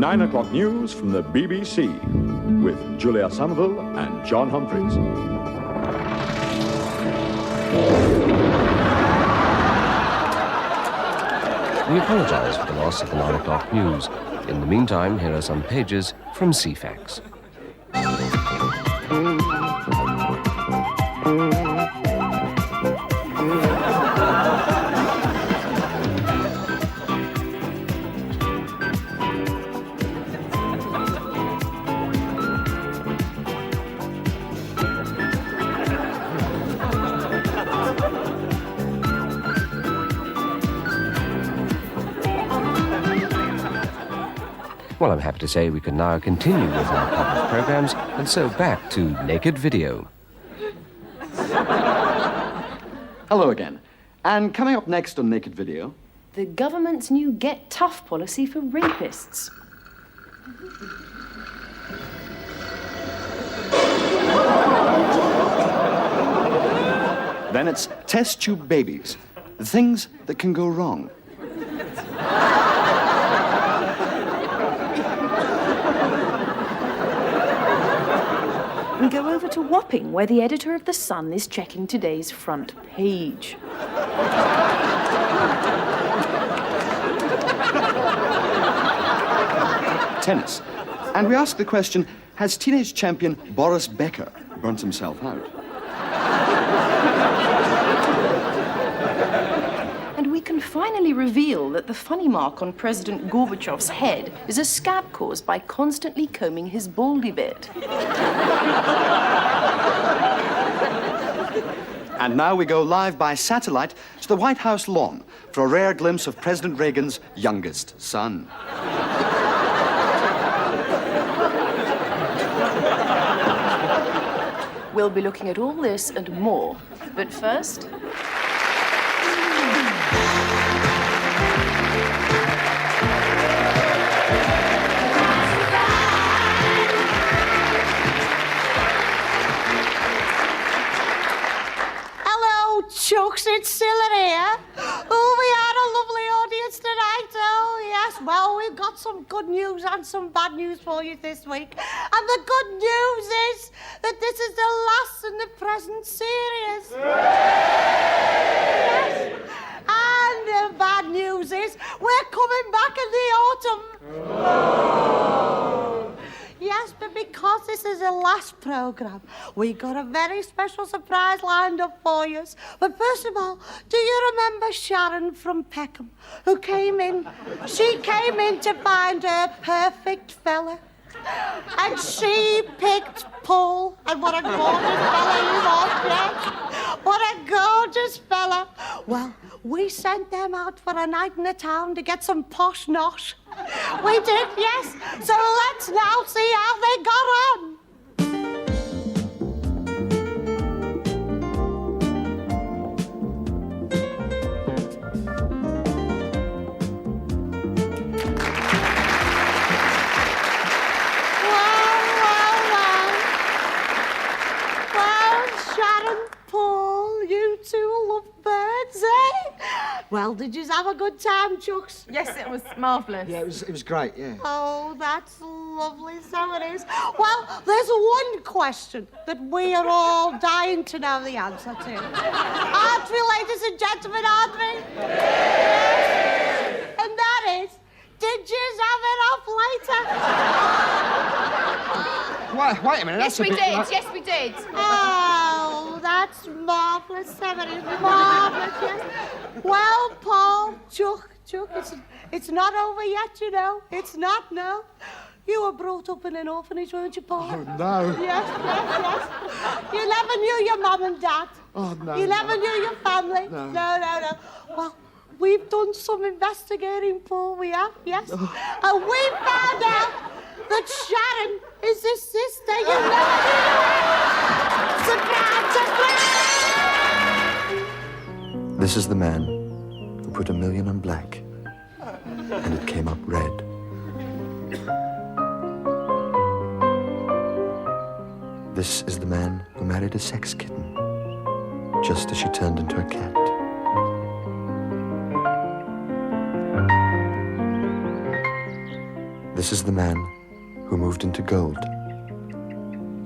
9 o'clock news from the BBC with Julia Somerville and John Humphreys. We apologise for the loss of the 9 o'clock news. In the meantime, here are some pages from CFAX. Well, I'm happy to say we can now continue with our published programs, and so back to Naked Video. Hello again. And coming up next on Naked Video... the government's new Get Tough policy for rapists. Then it's test tube babies. The things that can go wrong. And go over to Wapping, where the editor of The Sun is checking today's front page. Tennis. And we ask the question, has teenage champion Boris Becker burnt himself out? And we can finally reveal that the funny mark on President Gorbachev's head is a scab caused by constantly combing his baldy bit. And now we go live by satellite to the White House lawn for a rare glimpse of President Reagan's youngest son. We'll be looking at all this and more. But first... Chucks, it's Scylla here. Oh, we had a lovely audience tonight. Oh, yes. Well, we've got some good news and some bad news for you this week. And the good news is that this is the last in the present series. Yes. And the bad news is we're coming back in the autumn. Yes, but because this is the last programme, we got a very special surprise lined up for you. But first of all, do you remember Sharon from Peckham, who came in? She came in to find her perfect fella. And she picked Paul. And what a gorgeous fella he was, yes. What a gorgeous fella. Well, we sent them out for a night in the town to get some posh nosh. We did, yes. So let's now see how they got on. Well, Sharon, Paul, you two love birds, eh? Well, did you have a good time, Chucks? Yes, it was marvellous. Yeah, it was great, yeah. Oh, that's lovely, so it is. Well, there's one question that we are all dying to know the answer to. Aren't we, ladies and gentlemen, aren't we? Yes. And that is, did you have it off later? Wait a minute, Yes, we did. Yes, we did. Oh, that's marvellous, so it is marvellous, yes. Well, Paul, Chuck, it's not over yet, you know. It's not, no. You were brought up in an orphanage, weren't you, Paul? Oh, no. Yes. You never knew your mum and dad. Oh, no. You never knew your family. No. No. Well, we've done some investigating, Paul, we have, yes. And we found out that Sharon is the sister you never knew. Surprise! This is the man who put $1 million on black, and it came up red. This is the man who married a sex kitten, just as she turned into a cat. This is the man who moved into gold,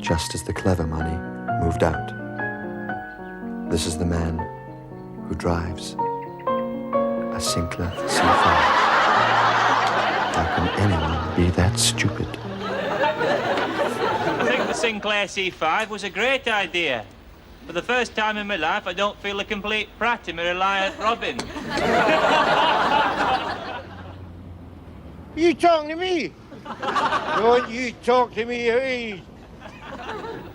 just as the clever money moved out. This is the man who drives a Sinclair C5. How can anyone be that stupid? I think the Sinclair C5 was a great idea. For the first time in my life, I don't feel a complete prat in my Reliant Robin. You talking to me? Don't you talk to me, hey.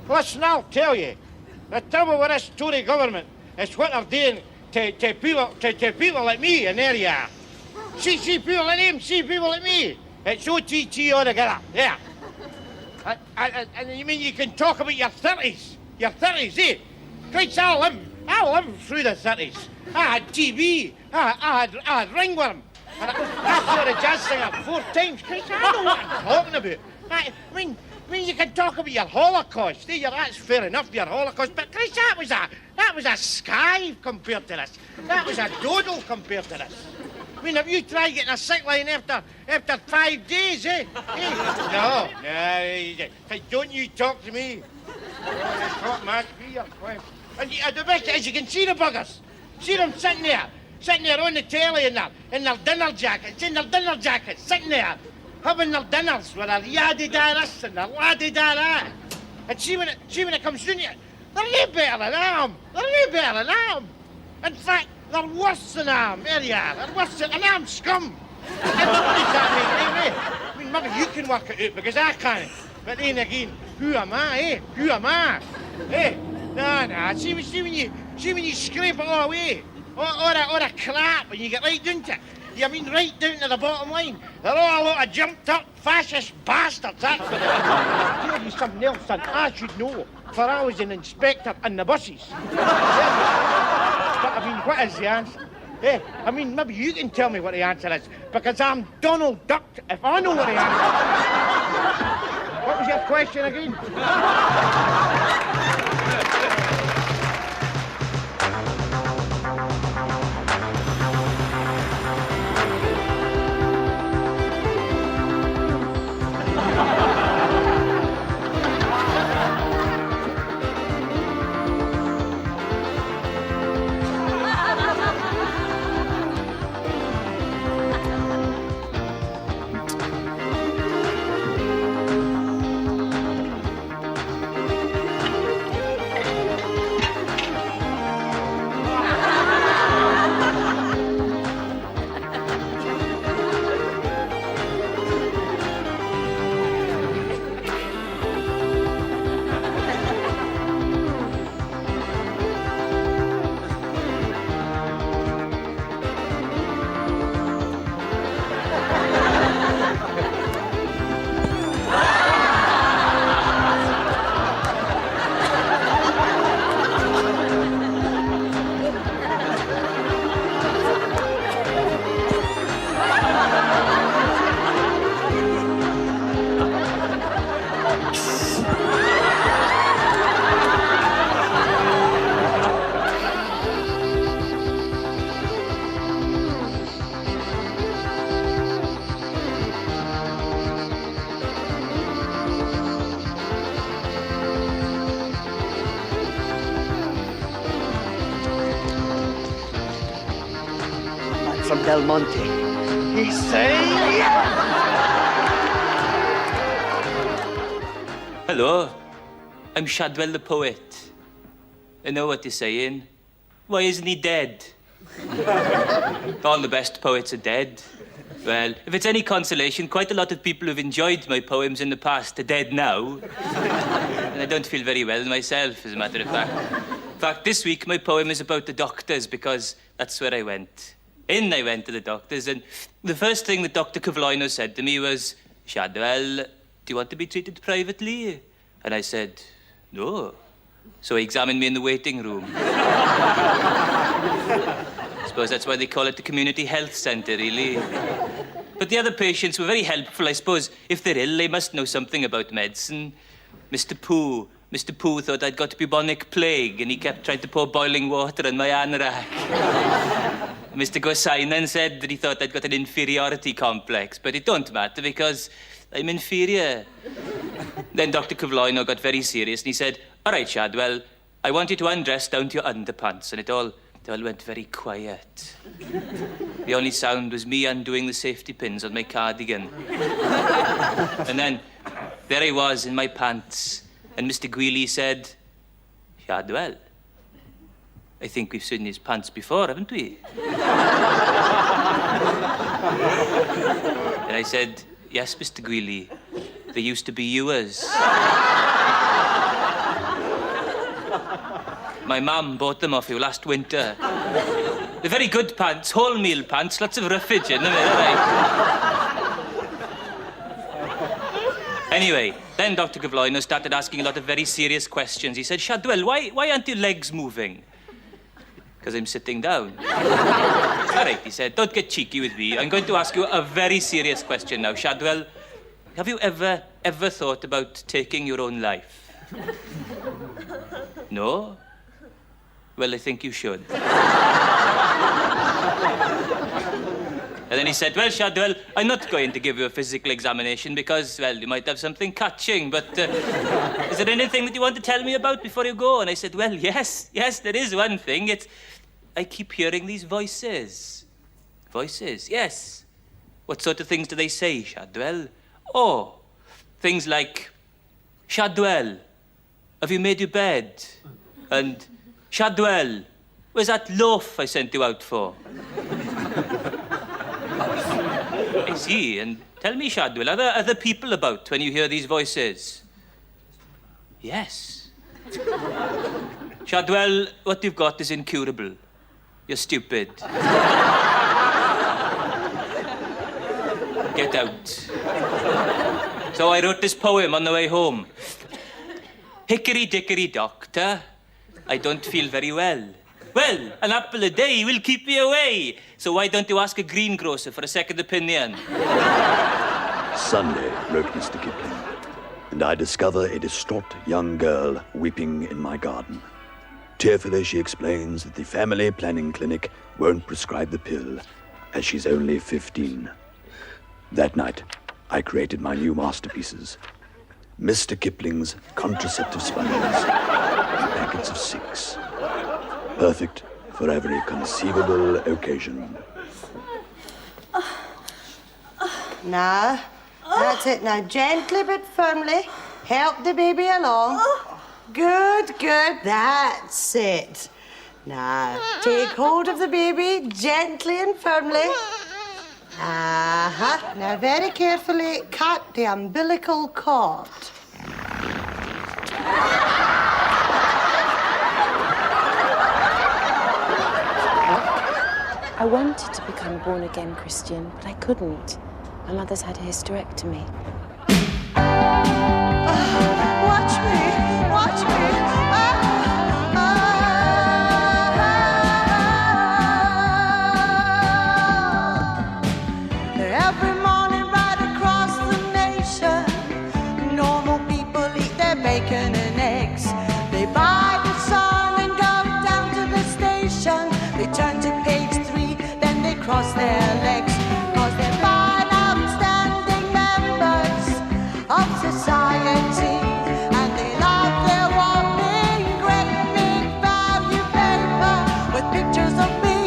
Listen, I'll tell you. The trouble with this Tory government is what they're doing to people like me, and there you are. See people like him, see people like me. It's OTT altogether, yeah. And you mean you can talk about your 30s? Your 30s, eh? Christ, I'll live through the 30s. I had TB, I had ringworm. And I saw the jazz singer 4 times. Christ, I know what I'm talking about. I mean, you can talk about your Holocaust. That's fair enough, your Holocaust. But Christ, that was a skive compared to this. That was a doodle compared to this. I mean, have you tried getting a sick line after 5 days, eh? No. Don't you talk to me. Talk much, be your quiet. And the best is you can see the buggers. See them sitting there on the telly in their dinner jackets, sitting there, having their dinners with their yaddy-da this and their laddy-da that. And see when it comes to you, they're no better than them. In fact, they're worse than them. There you are. They're worse than them scum. And what does that mean, eh? I mean, maybe you can work it out because I can't. But then again, who am I, eh? Who am I? Eh? No. See when you scrape it all away, all the crap, and you get right down to it. You mean right down to the bottom line? They're all a lot of jumped up fascist bastards, that's what they are. I'll tell you something else, son. I should know, for I was an inspector in the buses. But I mean, what is the answer? Eh? I mean, maybe you can tell me what the answer is, because I'm Donald Duck if I know what the answer is. What was your question again? From Del Monte. He say, Hello, I'm Shadwell the poet. I know what you're saying. Why isn't he dead? All the best poets are dead. Well, if it's any consolation, quite a lot of people who've enjoyed my poems in the past are dead now. And I don't feel very well myself, as a matter of fact. In fact, this week my poem is about the doctors because that's where I went. I went to the doctors, and the first thing that Dr. Cavloino said to me was, Shadwell, do you want to be treated privately? And I said, no. So he examined me in the waiting room. I suppose that's why they call it the community health centre, really. But the other patients were very helpful. I suppose if they're ill, they must know something about medicine. Mr. Pooh thought I'd got bubonic plague, and he kept trying to pour boiling water on my anorak. Mr. Gosainen said that he thought I'd got an inferiority complex, but it don't matter because I'm inferior. Then Dr. Cavloino got very serious and he said, all right, Shadwell, I want you to undress down to your underpants. And it all went very quiet. The only sound was me undoing the safety pins on my cardigan. And then there I was in my pants. And Mr. Greeley said, Shadwell, I think we've seen his pants before, haven't we? And I said, yes, Mr. Greeley, they used to be yours. My mum bought them off you last winter. They're very good pants, wholemeal pants, lots of roughage in them, right? Anyway, then Dr. Cavloino started asking a lot of very serious questions. He said, Shadwell, why aren't your legs moving? Because I'm sitting down. All right, he said, don't get cheeky with me. I'm going to ask you a very serious question now. Shadwell, have you ever thought about taking your own life? No? Well, I think you should. And then he said, well, Shadwell, I'm not going to give you a physical examination because, well, you might have something catching, but is there anything that you want to tell me about before you go? And I said, well, yes, there is one thing. I keep hearing these voices. Voices, yes. What sort of things do they say, Shadwell? Oh, things like, Shadwell, have you made your bed? And, Shadwell, where's that loaf I sent you out for? I see, and tell me, Shadwell, are there other people about when you hear these voices? Yes. Shadwell, what you've got is incurable. You're stupid. Get out. So I wrote this poem on the way home. Hickory dickory doctor, I don't feel very well. Well, an apple a day will keep me away. So why don't you ask a greengrocer for a second opinion? Sunday, wrote Mr. Kipling, and I discover a distraught young girl weeping in my garden. Tearfully, she explains that the family planning clinic won't prescribe the pill, as she's only 15. That night, I created my new masterpieces. Mr. Kipling's contraceptive sponges, in packets of 6. Perfect for every conceivable occasion. Now, that's it. Now, gently but firmly, help the baby along. Good, that's it. Now, take hold of the baby gently and firmly. Now, very carefully cut the umbilical cord. I wanted to become a born-again Christian, but I couldn't. My mother's had a hysterectomy. Watch me. Every morning right across the nation, normal people eat their bacon and eggs. They buy the Sun and go down to the station. They turn to page 3, then they cross their legs. 'Cause they're fine, upstanding members of society. And they love their walking great big value paper with pictures of me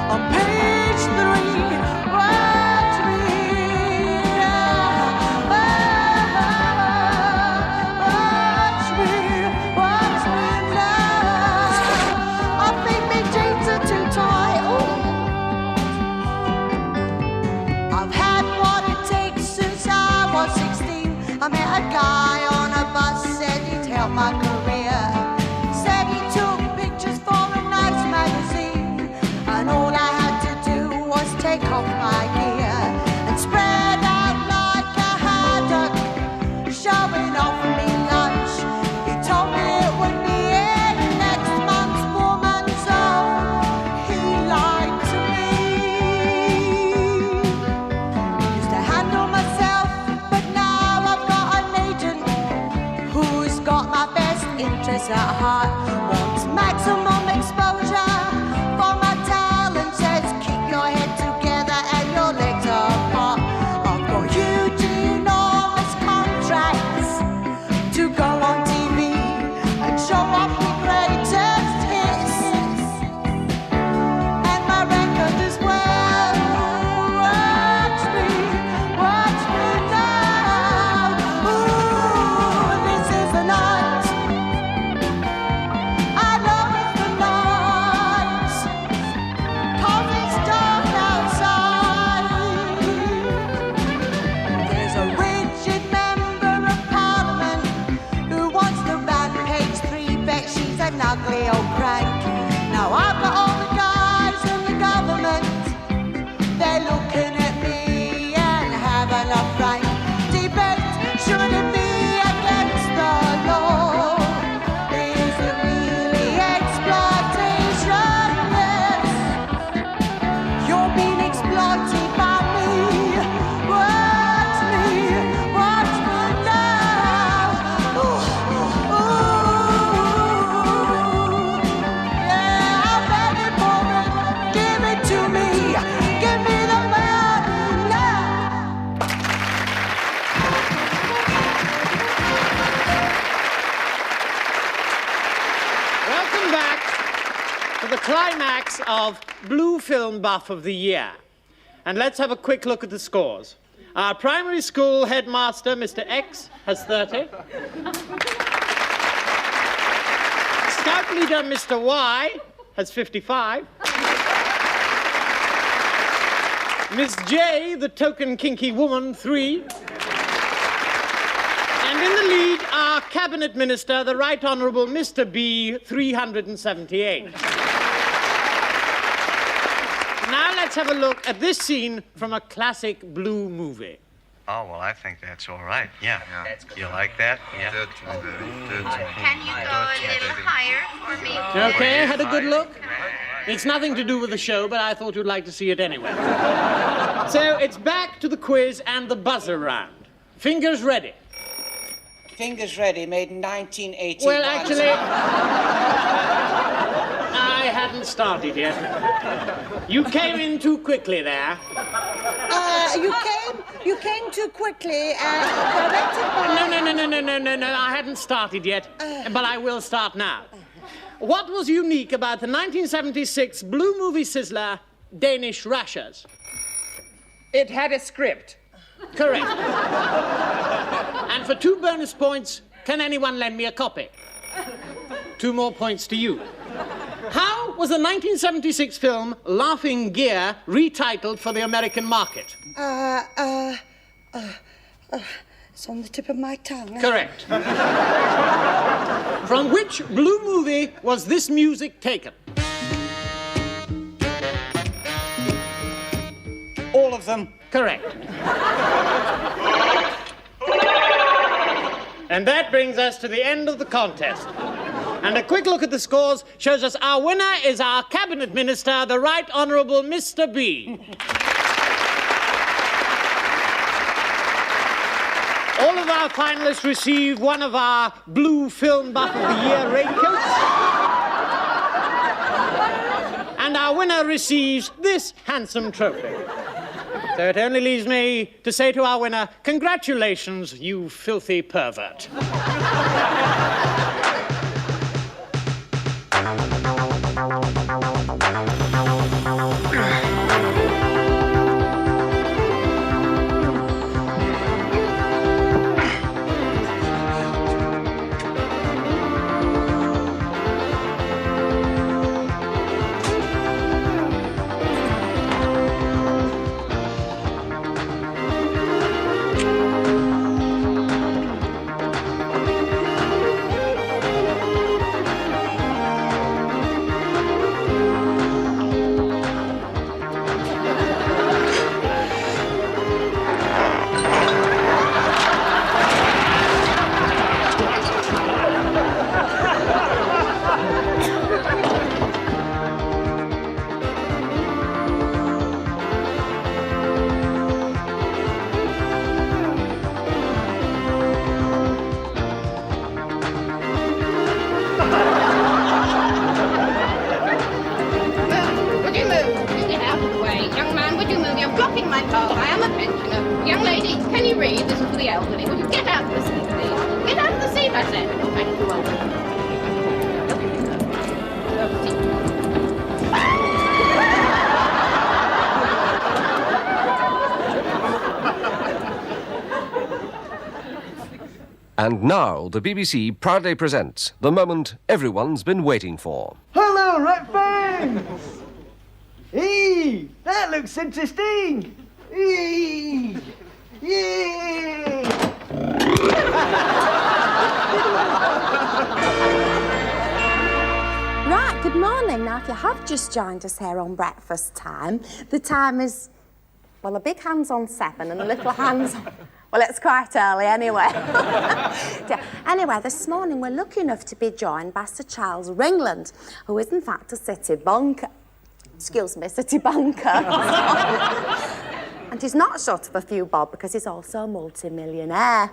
on page 3. Watch me now. I think my jeans are too tight. I've had what it takes since I was 16. I met a guy on a bus, said he'd help my career. Said he took pictures for a nice magazine, and all I had to do was take off my gear and spread out like a haddock, showing off me lunch. He told me it would be in next month's Woman's Zone. He lied to me. Used to handle myself, but now I've got an agent who's got my best interests at heart. Wants maximum exposure for my talent. Says keep your head together and your legs apart. I've got Eugene climax of Blue Film Buff of the Year. And let's have a quick look at the scores. Our primary school headmaster, Mr. X, has 30. Scout leader, Mr. Y, has 55. Miss J, the token kinky woman, 3. And in the lead, our cabinet minister, the Right Honourable Mr. B, 378. Now let's have a look at this scene from a classic Blue movie. Oh, well, I think that's all right. Yeah. You like that? Yeah. Can you go a little higher for me? Okay, had a good look? It's nothing to do with the show, but I thought you'd like to see it anyway. So it's back to the quiz and the buzzer round. Fingers ready. Fingers Ready, made in 1981. Well, actually, I hadn't started yet. You came in too quickly there. You came too quickly. Directed by... No. I hadn't started yet, but I will start now. What was unique about the 1976 Blue movie sizzler, Danish Rashers? It had a script. Correct. And for 2 bonus points, can anyone lend me a copy? 2 more points to you. How was the 1976 film Laughing Gear retitled for the American market? It's on the tip of my tongue. Correct. From which Blue movie was this music taken? All of them. Correct. And that brings us to the end of the contest. And a quick look at the scores shows us our winner is our cabinet minister, the Right Honourable Mr. B. All of our finalists receive one of our Blue Film Buff of the Year raincoats. And our winner receives this handsome trophy. So it only leaves me to say to our winner, congratulations, you filthy pervert. And now, the BBC proudly presents the moment everyone's been waiting for. Hello, Rat Fans! Hey, that looks interesting! Hey! Yay! Right, good morning. Now, if you have just joined us here on breakfast time, the time is, well, a big hand's on 7 and a little hand's on... Well, it's quite early anyway. Yeah. Anyway, this morning we're lucky enough to be joined by Sir Charles Ringland, who is in fact a city banker. Excuse me, city banker. And he's not short of a few bob because he's also a multi-millionaire.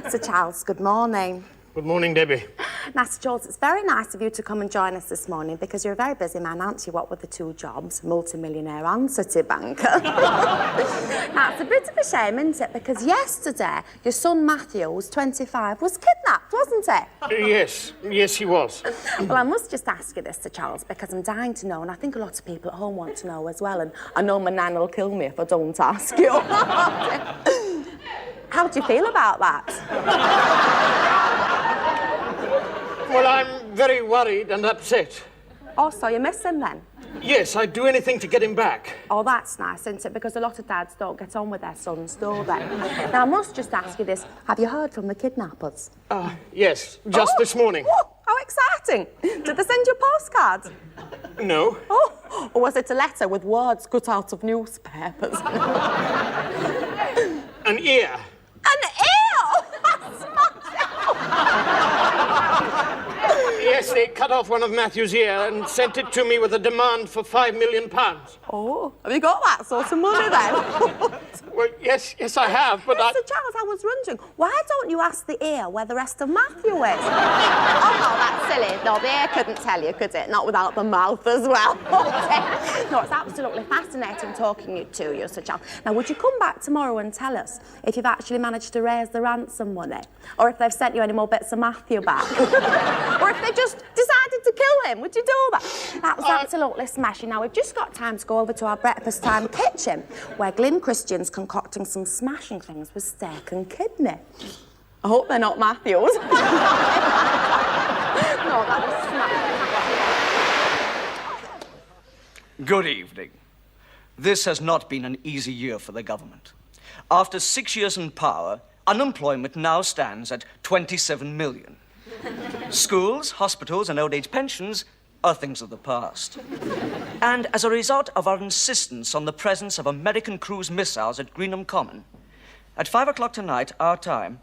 Sir Charles, good morning. Good morning, Debbie. Master Jules, it's very nice of you to come and join us this morning because you're a very busy man, aren't you? What with the 2 jobs, multimillionaire and city banker. Now, it's a bit of a shame, isn't it? Because yesterday, your son Matthew, who's 25, was kidnapped, wasn't he? Yes, he was. Well, I must just ask you this, Sir Charles, because I'm dying to know, and I think a lot of people at home want to know as well, and I know my nan will kill me if I don't ask you. How do you feel about that? Well, I'm very worried and upset. Oh, so you miss him then? Yes, I'd do anything to get him back. Oh, that's nice, isn't it? Because a lot of dads don't get on with their sons, do they? Now, I must just ask you this. Have you heard from the kidnappers? Yes, just this morning. Oh, how exciting. Did they send you a postcard? No. Oh, or was it a letter with words cut out of newspapers? An ear. An ear? Oh, that's Yes, they cut off one of Matthew's ear and sent it to me with a demand for £5 million. Oh, have you got that sort of money then? Well, yes, I have, but Mr. Charles, I was wondering, why don't you ask the ear where the rest of Matthew is? Oh, no, that's silly. No, the ear couldn't tell you, could it? Not without the mouth as well. No, it's absolutely fascinating talking to you, Sir Charles. Now, would you come back tomorrow and tell us if you've actually managed to raise the ransom money? Or if they've sent you any more bits of Matthew back? Or if they just decided to kill him? Would you do that? That was absolutely smashing. Now, we've just got time to go over to our breakfast time kitchen, where Glyn Christian's concocting some smashing things with steak and kidney. I hope they're not Matthew's. No, that was smashing. Good evening. This has not been an easy year for the government. After 6 years in power, unemployment now stands at 27 million. Schools, hospitals, and old age pensions are things of the past. And as a result of our insistence on the presence of American cruise missiles at Greenham Common, at 5 o'clock tonight, our time,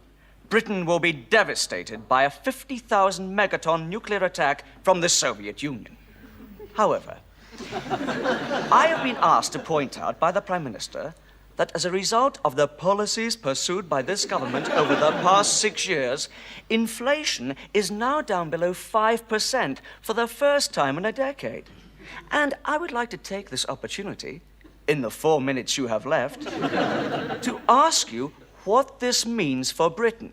Britain will be devastated by a 50,000 megaton nuclear attack from the Soviet Union. However, I have been asked to point out by the Prime Minister that as a result of the policies pursued by this government over the past 6 years, inflation is now down below 5% for the first time in a decade. And I would like to take this opportunity, in the 4 minutes you have left, to ask you what this means for Britain.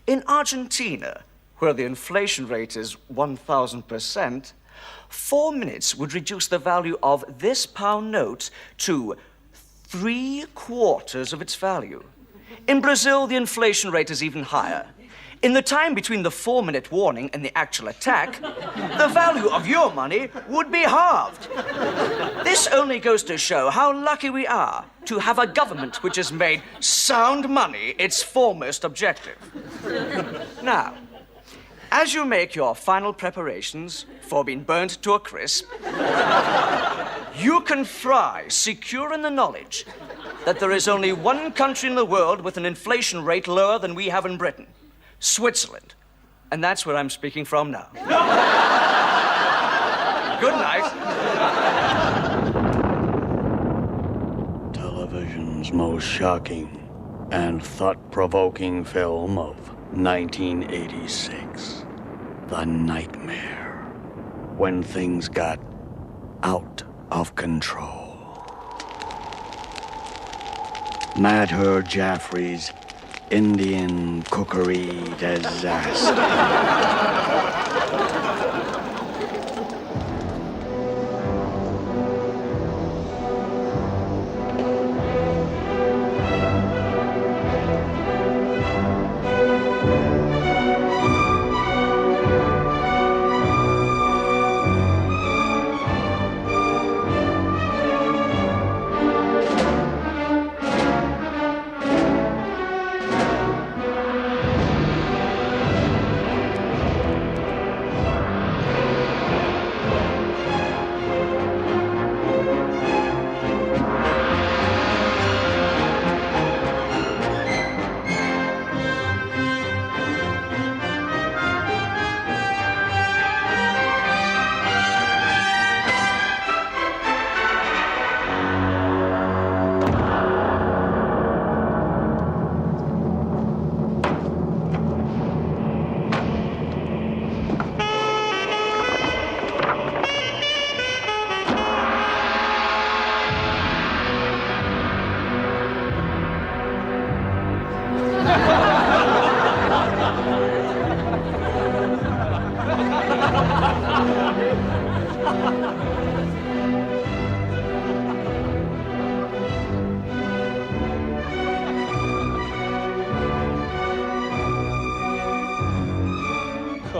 In Argentina, where the inflation rate is 1,000%, 4 minutes would reduce the value of this pound note to 3/4 of its value. In Brazil, the inflation rate is even higher. In the time between the 4-minute warning and the actual attack, the value of your money would be halved. This only goes to show how lucky we are to have a government which has made sound money its foremost objective. Now, as you make your final preparations for being burnt to a crisp, you can fry secure in the knowledge that there is only one country in the world with an inflation rate lower than we have in Britain, Switzerland. And that's where I'm speaking from now. Good night. Television's most shocking and thought-provoking film of 1986. The Nightmare. When things got out of control. Madhur Jaffrey's Indian cookery disaster.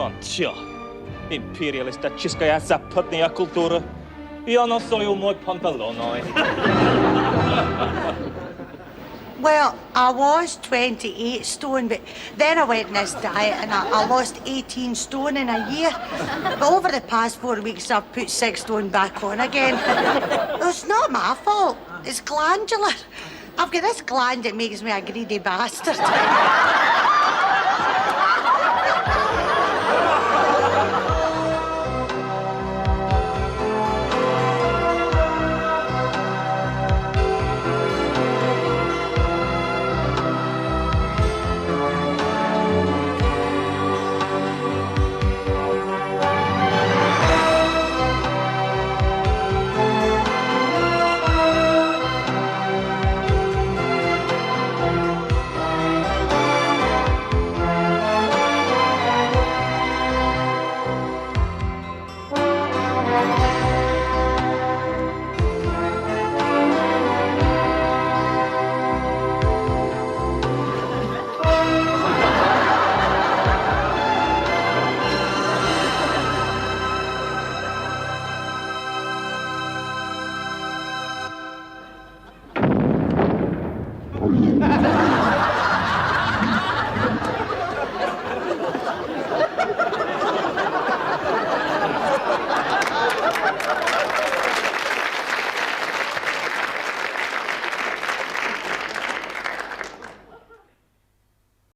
Tja, imperialista čiskaja zapadnija kultura. I ono nosili u moj pantalonoj. Well, I was 28 stone, but then I went on this diet and I lost 18 stone in a year. But over the past 4 weeks, I've put 6 stone back on again. It's not my fault. It's glandular. I've got this gland that makes me a greedy bastard.